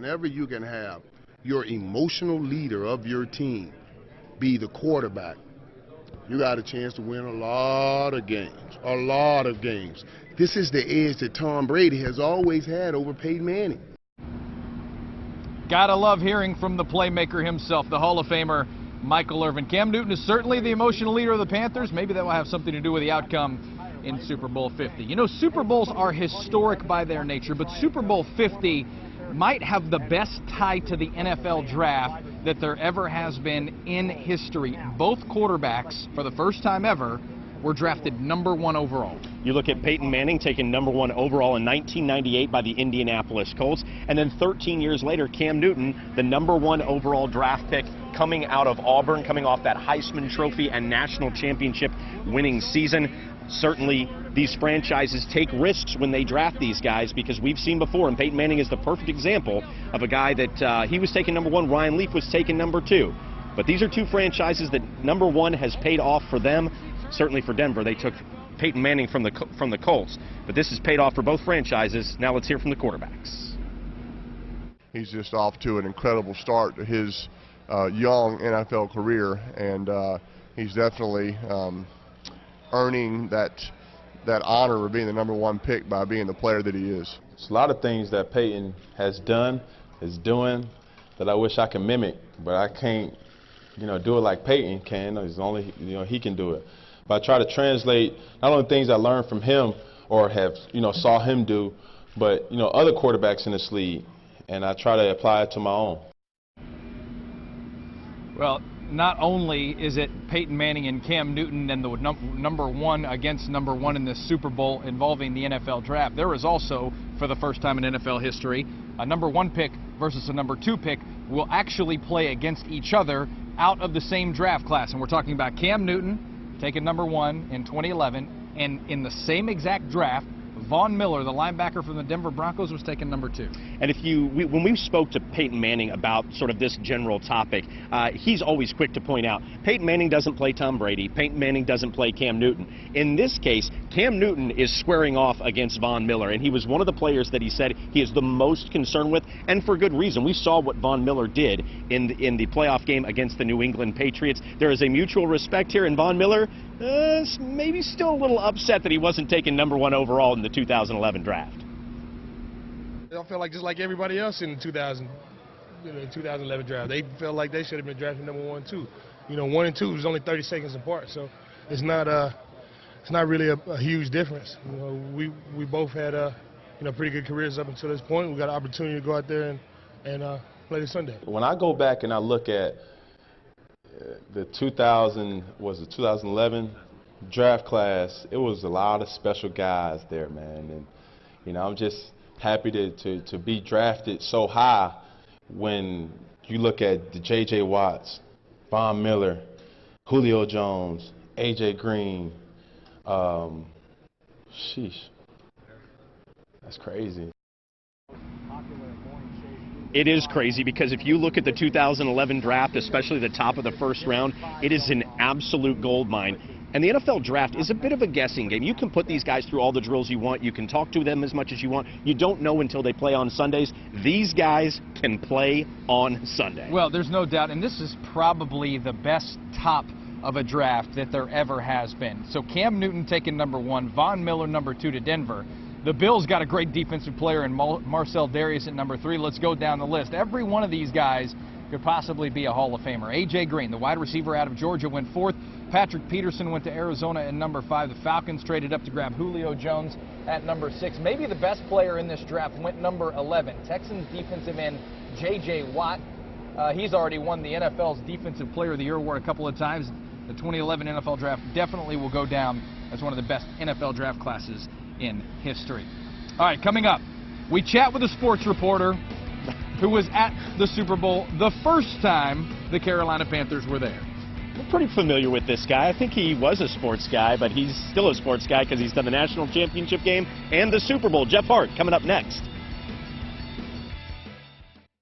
whenever you can have your emotional leader of your team be the quarterback, you got a chance to win a lot of games, a lot of games. This is the edge that Tom Brady has always had over Peyton Manning. Gotta love hearing from the playmaker himself, the Hall of Famer Michael Irvin. Cam Newton is certainly the emotional leader of the Panthers. Maybe that will have something to do with the outcome in Super Bowl 50. You know, Super Bowls are historic by their nature, but Super Bowl 50 might have the best tie to the NFL draft that there ever has been in history. Both quarterbacks, for the first time ever, were drafted #1 overall. You look at Peyton Manning taken #1 overall in 1998 by the Indianapolis Colts, and then 13 years later, Cam Newton, the #1 overall draft pick, coming out of Auburn, coming off that Heisman Trophy and national championship winning season. Certainly, these franchises take risks when they draft these guys, because we've seen before, and Peyton Manning is the perfect example of a guy that he was taken #1, Ryan Leaf was taken #2. But these are two franchises that #1 has paid off for them. Certainly for Denver, they took Peyton Manning from the Colts, but this has paid off for both franchises. Now let's hear from the quarterbacks. He's just off to an incredible start to his young NFL career, and he's definitely earning that honor of being the #1 pick by being the player that he is. It's a lot of things that Peyton has done, is doing, that I wish I could mimic, but I can't, do it like Peyton can. It's only, he can do it. But I try to translate not only things I learned from him or have, saw him do, but, other quarterbacks in this league, and I try to apply it to my own. Well, not only is it Peyton Manning and Cam Newton and the #1 against #1 in this Super Bowl involving the NFL draft, there is also, for the first time in NFL history, a #1 pick versus a #2 pick will actually play against each other out of the same draft class. And we're talking about Cam Newton taken #1 in 2011, and in the same exact draft, Von Miller, the linebacker from the Denver Broncos, was taken #2. And when we spoke to Peyton Manning about sort of this general topic, he's always quick to point out, Peyton Manning doesn't play Tom Brady, Peyton Manning doesn't play Cam Newton. In this case, Cam Newton is squaring off against Von Miller, and he was one of the players that he said he is the most concerned with, and for good reason. We saw what Von Miller did in the playoff game against the New England Patriots. There is a mutual respect here, and Von Miller maybe still a little upset that he wasn't taken #1 overall in the 2011 draft. I feel like just like everybody else in the 2011 draft, they felt like they should have been drafted #1 too. 1 and 2 is only 30 seconds apart, so it's not really a huge difference. We both had pretty good careers up until this point. We got an opportunity to go out there and play this Sunday. When I go back and I look at the 2011 draft class, it was a lot of special guys there, man, and I'm just happy to be drafted so high. When you look at the J.J. Watts, Von Miller, Julio Jones, A.J. Green, sheesh, that's crazy. It is crazy, because if you look at the 2011 draft, especially the top of the first round, it is an absolute goldmine. And the NFL draft is a bit of a guessing game. You can put these guys through all the drills you want. You can talk to them as much as you want. You don't know until they play on Sundays. These guys can play on Sunday. Well, there's no doubt, and this is probably the best top of a draft that there ever has been. So Cam Newton taken #1, Von Miller #2 to Denver. The Bills got a great defensive player in Marcel Darius at #3. Let's go down the list. Every one of these guys could possibly be a Hall of Famer. A.J. Green, the wide receiver out of Georgia, went 4th. Patrick Peterson went to Arizona at #5. The Falcons traded up to grab Julio Jones at #6. Maybe the best player in this draft went #11. Texans defensive end J.J. Watt. He's already won the NFL's Defensive Player of the Year award a couple of times. The 2011 NFL draft definitely will go down as one of the best NFL draft classes in history. All right, coming up, we chat with a sports reporter who was at the Super Bowl the first time the Carolina Panthers were there. I'm pretty familiar with this guy. I think he was a sports guy, but he's still a sports guy because he's done the national championship game and the Super Bowl. Jeff Hart coming up next.